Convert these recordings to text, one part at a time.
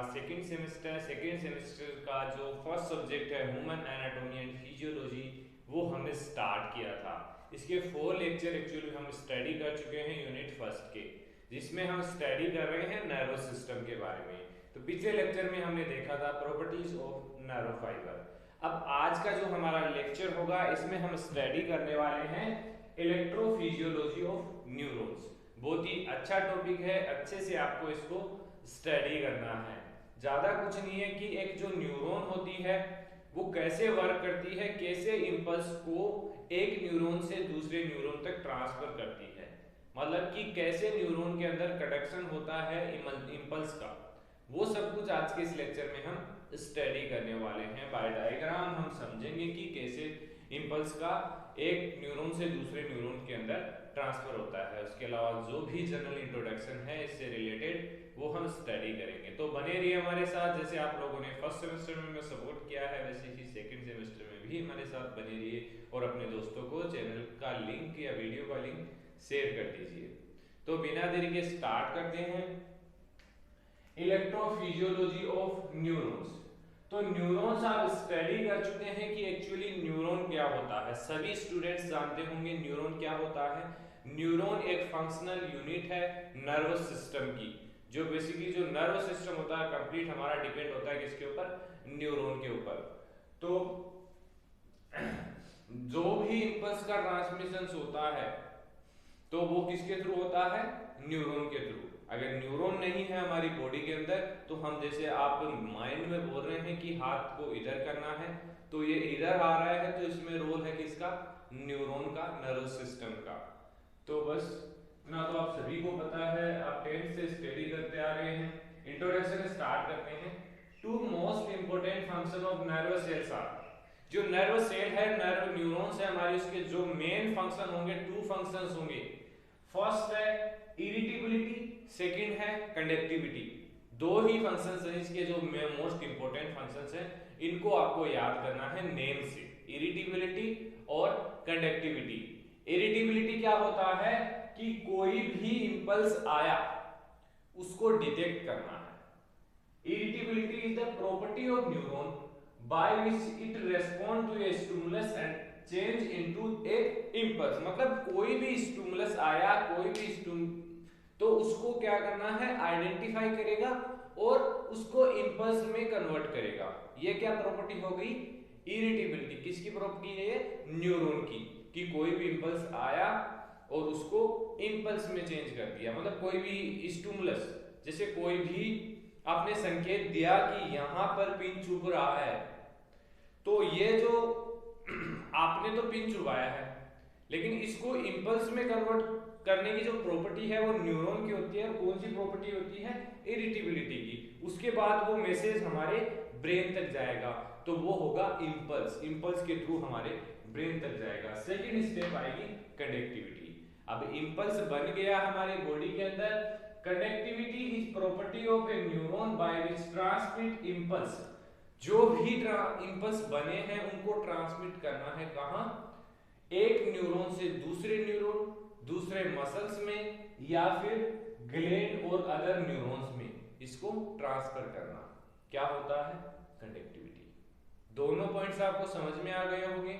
Second semester का जो first subject है ह्यूमन एनाटॉमी एंड फिजियोलॉजी वो हमने स्टार्ट किया था। इसके 4 लेक्चर एक्चुअली हम स्टडी कर चुके हैं यूनिट फर्स्ट के, जिसमें हम स्टडी कर रहे हैं नर्वस सिस्टम के बारे में। तो पिछले लेक्चर में हमने देखा था प्रॉपर्टीज ऑफ नर्व फाइबर। अब आज का जो हमारा लेक्चर होगा इसमें हम स्टडी करने वाले हैं इलेक्ट्रोफिजियोलॉजी ऑफ न्यूरॉन्स। बहुत ही अच्छा टॉपिक है, अच्छे से आपको इसको स्टडी करना है। ज्यादा कुछ नहीं है कि एक जो न्यूरॉन होती है वो कैसे वर्क करती है, कैसे इंपल्स को एक न्यूरॉन से दूसरे न्यूरॉन तक ट्रांसफर करती है, मतलब कि कैसे न्यूरॉन के अंदर कंडक्शन होता है इंपल्स का, वो सब कुछ आज के इस लेक्चर में हम स्टडी करने वाले हैं। बाय डायग्राम हम समझेंगे कि कैसे इंपल्स का एक न्यूरॉन से दूसरे न्यूरॉन के अंदर ट्रांसफर होता है। उसके अलावा जो भी जनरल इंट्रोडक्शन है इससे रिलेटेड वो हम स्टडी करेंगे। तो बने रहिए हमारे साथ। जैसे आप लोगों ने फर्स्ट सेमेस्टर में सपोर्ट किया है वैसे ही सेकंड सेमेस्टर में भी हमारे साथ बने रहिए और अपने दोस्तों को चैनल का लिंक या वीडियो का लिंक शेयर कर दीजिए। तो बिना देरी के स्टार्ट करते हैं इलेक्ट्रोफिजियोलॉजी ऑफ न्यूरॉन्स। तो न्यूरॉन्स आप स्टडी कर चुके हैं कि एक्चुअली न्यूरॉन क्या होता है। सभी स्टूडेंट्स जानते होंगे न्यूरॉन क्या होता है। न्यूरॉन एक फंक्शनल यूनिट है नर्वस सिस्टम की, जो बेसिकली जो नर्वस सिस्टम होता है कंप्लीट हमारा डिपेंड होता है किसके ऊपर, न्यूरॉन के ऊपर। तो जो भी इंपल्स का ट्रांसमिशन होता है तो वो किसके थ्रू होता है, न्यूरॉन के थ्रू। अगर न्यूरॉन नहीं है हमारी बॉडी के अंदर तो हम जैसे आप माइंड में बोल रहे हैं कि हाथ को इधर करना है तो ये इधर आ रहा है, तो इसमें रोल है किसका, न्यूरॉन का, नर्वस सिस्टम का। तो बस ना तो आप सभी को पता है, आप 10th से स्टडी करते आ रहे हैं। इंट्रोडक्शन स्टार्ट करते हैं। Two most important function of nervous cells are, जो नर्व सेल है, नर्व न्यूरॉन्स है हमारे, उसके जो मेन फंक्शन होंगे 2 फंक्शंस होंगे। फर्स्ट है इरिटेबिलिटी, सेकंड है कंडक्टिविटी। 2 ही फंक्शंस हैं इसके जो मोस्ट इंपोर्टेंट फंक्शंस हैं, इनको आपको याद करना है नेम से, इरिटेबिलिटी और कंडक्टिविटी। इरिटेबिलिटी क्या होता है कि कोई भी इंपल्स आया उसको डिटेक्ट करना है। Irritability is the property of neuron by which it respond to a stimulus and change into a impulse. मतलब कोई भी स्टिमुलस आया, कोई भी तो उसको क्या करना है, आइडेंटिफाई करेगा और उसको इंपल्स में कन्वर्ट करेगा। ये क्या प्रॉपर्टी हो गई, इरिटेबिलिटी। किसकी प्रॉपर्टी है ये, न्यूरॉन की, कि कोई भी इंपल्स आया और उसको इंपल्स में चेंज कर दिया। मतलब कोई भी स्टिमुलस, जैसे कोई भी आपने संकेत दिया कि यहां पर पिन चुभ रहा है, तो ये जो आपने तो पिन चुभाया है लेकिन इसको इंपल्स में कन्वर्ट करने की जो प्रॉपर्टी है वो न्यूरॉन की होती है। और कौन सी प्रॉपर्टी होती है, इरिटेबिलिटी की। उसके बाद वो मैसेज हमारे ब्रेन तक जाएगा तो वो होगा इंपल्स, इंपल्स के थ्रू हमारे ब्रेन तक जाएगा। सेकंड स्टेप आएगी कंडक्टिविटी। अब इंपल्स बन गया हमारे बॉडी के अंदर, conductivity is property of A neuron by which transmit impulse. जो भी इंपल्स बने हैं उनको ट्रांसमिट करना है कहां, एक न्यूरॉन से दूसरे न्यूरॉन, दूसरे मसल्स में या फिर ग्लैंड और अदर न्यूरॉन्स में इसको ट्रांसफर करना। क्या होता है, कंडक्टिविटी। दोनों पॉइंट्स आपको समझ में आ गए होंगे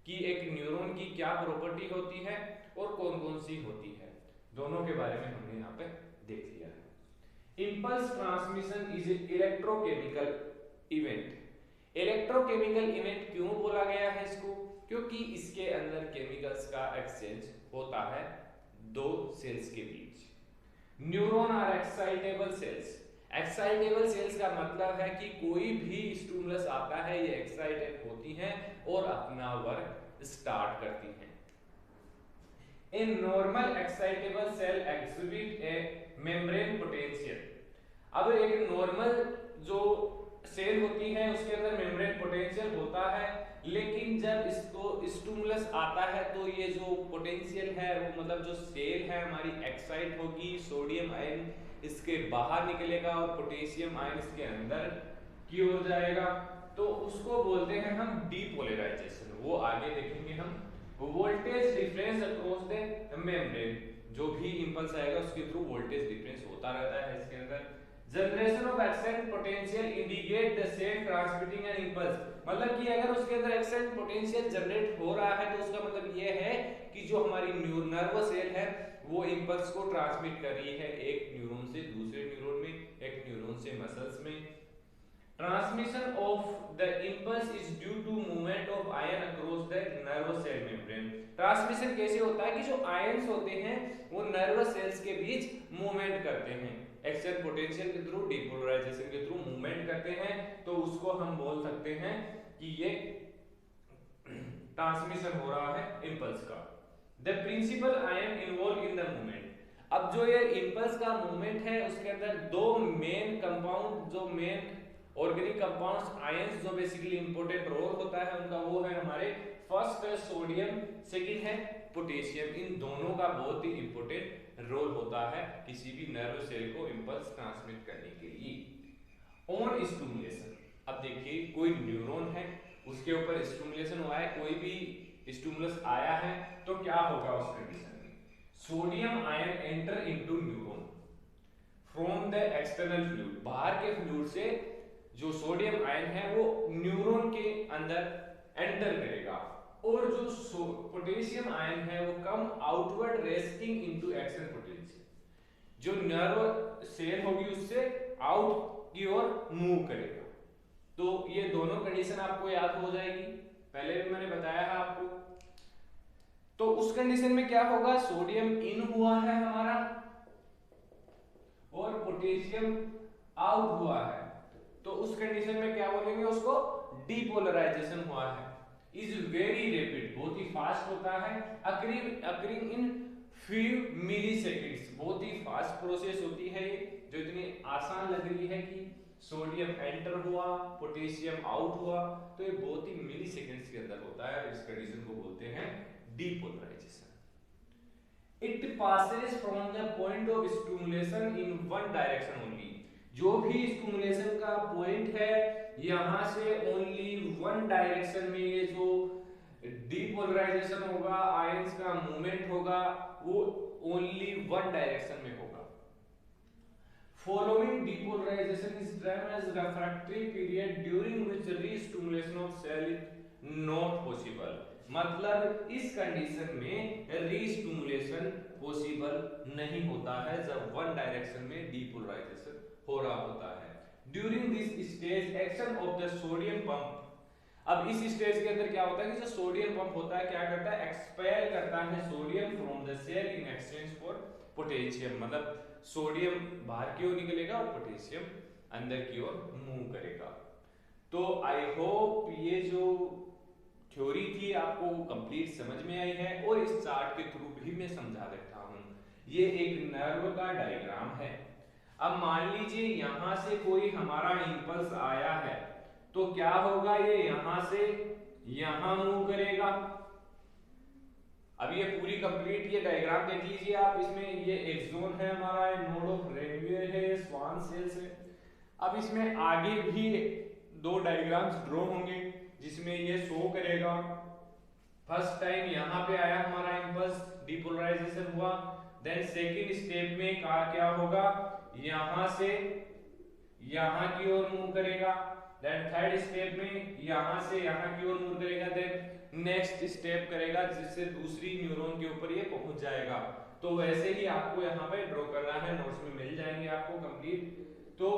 कि एक न्यूरॉन की क्या प्रॉपर्टी होती है और कौन कौन सी होती है। दोनों के बारे में हमने यहाँ पे देख लिया है। Impulse transmission is electrochemical event. Electrochemical event क्यों बोला गया है इसको, क्योंकि इसके अंदर केमिकल्स का एक्सचेंज होता है 2 सेल्स के बीच। Neuron are excitable cells. Excitable cells का मतलब है कि कोई भी स्टिमुलस आता है ये एक्साइटेड होती हैं और अपना वर्क स्टार्ट करती हैं। A normal excitable cell exhibit a membrane potential. अब एक नॉर्मल जो सेल होती है उसके अंदर मेम्ब्रेन पोटेंशियल होता है, लेकिन जब इसको स्टिमुलस आता है तो ये जो पोटेंशियल है वो मतलब जो सेल है हमारी एक्साइट होगी, सोडियम आयन इसके बाहर निकलेगा और पोटेशियम आयन इसके अंदर की ओर जाएगा, तो उसको बोलते हैं हम डीपोलराइजेशन। वो आगे देखेंगे हम। Voltage difference across the membrane, जो भी इंपल्स आएगा उसके थ्रू वोल्टेज डिफरेंस होता रहता है इसके अंदर। Generation of action potential indicate the cell transmitting an impulse, मतलब कि अगर उसके अंदर एक्सेंट पोटेंशियल जनरेट हो रहा है तो उसका मतलब ये है कि जो हमारी नर्व सेल है वो इंपल्स को ट्रांसमिट कर रही है एक न्यूरॉन से दूसरे न्यूरॉन में, एक न्यूरॉन से मसल्स में। Transmission of the impulse is due to movement of ion across the nerve cell membrane. Transmission कैसे होता है कि जो आयंस होते हैं वो नर्व सेल्स के बीच मूवमेंट करते हैं, एक्सेंट पोटेंशियल के थ्रू, डीपोलराइजेशन के थ्रू मूवमेंट करते हैं, तो उसको हम बोल सकते हैं कि ये ट्रांसमिशन हो रहा है इंपल्स का। The principal ion involve in the movement, अब जो ये इंपल्स का मूवमेंट है उसके अंदर दो मेन कंपाउंड, जो मेन ऑर्गेनिक कंपाउंड्स आयंस जो बेसिकली इंपॉर्टेंट रोल होता है उनका, वो है हमारे फर्स्ट है सोडियम, सेकंड है पोटेशियम। इन दोनों का बहुत ही इंपॉर्टेंट रोल होता है किसी भी नर्व सेल को इंपल्स ट्रांसमिट करने के लिए। ऑन स्टिमुलेशन, अब देखिए कोई न्यूरॉन है उसके ऊपर स्टिमुलेशन हुआ है, कोई भी स्टिमुलस आया है तो क्या होगा उस कंडीशन में, sodium ion enter into neuron from the external fluid, बाहर के फ्लूइड से जो सोडियम आयन है वो न्यूरॉन के अंदर एंटर करेगा, और जो पोटेशियम आयन है वो come outward resting into action potential, जो नर्व सेल होगी उससे आउट की ओर मूव करेगा। तो ये दोनों कंडीशन आपको याद हो जाएगी, पहले भी मैंने बताया है आपको। तो उस कंडीशन में क्या होगा, सोडियम इन हुआ है हमारा और पोटेशियम आउट हुआ है, तो उस कंडीशन में क्या बोलेंगे उसको, डीपोलराइजेशन हुआ है। इज वेरी रैपिड, बहुत ही फास्ट होता है, अकरिंग इन फ्यू मिलीसेकंड्स, बहुत ही फास्ट प्रोसेस होती है ये, जो इतनी आसान लग रही है कि सोडियम एंटर हुआ पोटेशियम आउट हुआ, तो ये बहुत ही मिलीसेकंड्स के अंदर होता है। इस कंडीशन को बोलते हैं depolarisation. It passes from the point of stimulation in one direction only, जो भी स्टिमुलेशन का पॉइंट है यहां से ओनली वन डायरेक्शन में ये जो डीपोलराइजेशन होगा, आयंस का मूवमेंट होगा, वो ओनली वन डायरेक्शन में होगा। Following depolarisation is term as refractory period during which restimulation of cell is not possible, मतलब इस कंडीशन में रीस्टिमुलेशन पॉसिबल नहीं होता है जब वन डायरेक्शन में डीपोलराइजेशन हो रहा होता है। During this stage action of the sodium pump, अब इस स्टेज के अंदर क्या होता है कि जो सोडियम पंप होता है क्या करता है, एक्सपेल करता है sodium from the cell in exchange for potassium, मतलब सोडियम बाहर की ओर निकलेगा और पोटेशियम अंदर की ओर मूव करेगा। तो आई होप ये जो थ्योरी थी आपको कंप्लीट समझ में आई है, और इस चार्ट के थ्रू भी मैं समझा देता हूं। ये एक नर्व का डायग्राम है। अब मान लीजिए यहां से कोई हमारा इंपल्स आया है तो क्या होगा, ये यहां से यहां मूव करेगा। अब ये पूरी कंप्लीट ये डायग्राम देख लीजिए आप, इसमें ये एक्सोन है हमारा, नोड ऑफ रेनवीयर है, स्वान सेल्स है। अब इसमें आगे भी दो डायग्राम्स ड्रॉ होंगे जिसमें ये शो करेगा, फर्स्ट टाइम यहाँ पे आया हमारा इंपल्स, डीपोलराइजेशन हुआ, देन सेकंड स्टेप में क्या होगा, यहाँ से यहाँ की ओर मूव करेगा, देन थर्ड स्टेप में यहाँ से यहाँ की ओर मूव करेगा, देन नेक्स्ट स्टेप करेगा जिससे दूसरी न्यूरॉन के ऊपर ये पहुंच जाएगा। तो वैसे ही आपको यहाँ पे ड्रॉ करना है, नोट्स में मिल जाएंगे आपको कंप्लीट। तो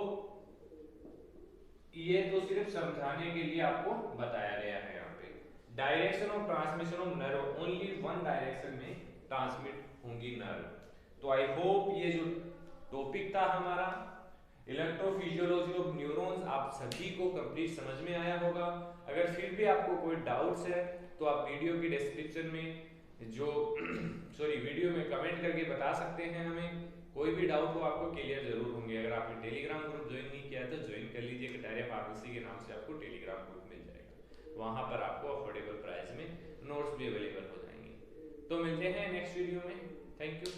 ये तो सिर्फ समझाने के लिए आपको बताया गया है। यहाँ पे direction of transmission of nerve, only one direction में ट्रांसमिट होंगी नर्व। तो आई होप ये जो टॉपिक था हमारा इलेक्ट्रोफिजियोलॉजी ऑफ न्यूरॉन्स आप सभी को कंप्लीट समझ में आया होगा। अगर फिर भी आपको कोई डाउट्स है तो आप वीडियो की डिस्क्रिप्शन में जो वीडियो में कमेंट करके बता सकते हैं हमें। कोई भी डाउट हो आपको क्लियर जरूर होंगे। अगर आपने टेलीग्राम ग्रुप ज्वाइन नहीं किया तो ज्वाइन कर लीजिए, कटारिया फार्मेसी के नाम से आपको टेलीग्राम ग्रुप मिल जाएगा, वहां पर आपको अफोर्डेबल प्राइस में नोट्स भी अवेलेबल हो जाएंगे। तो मिलते हैं नेक्स्ट वीडियो में, थैंक यू।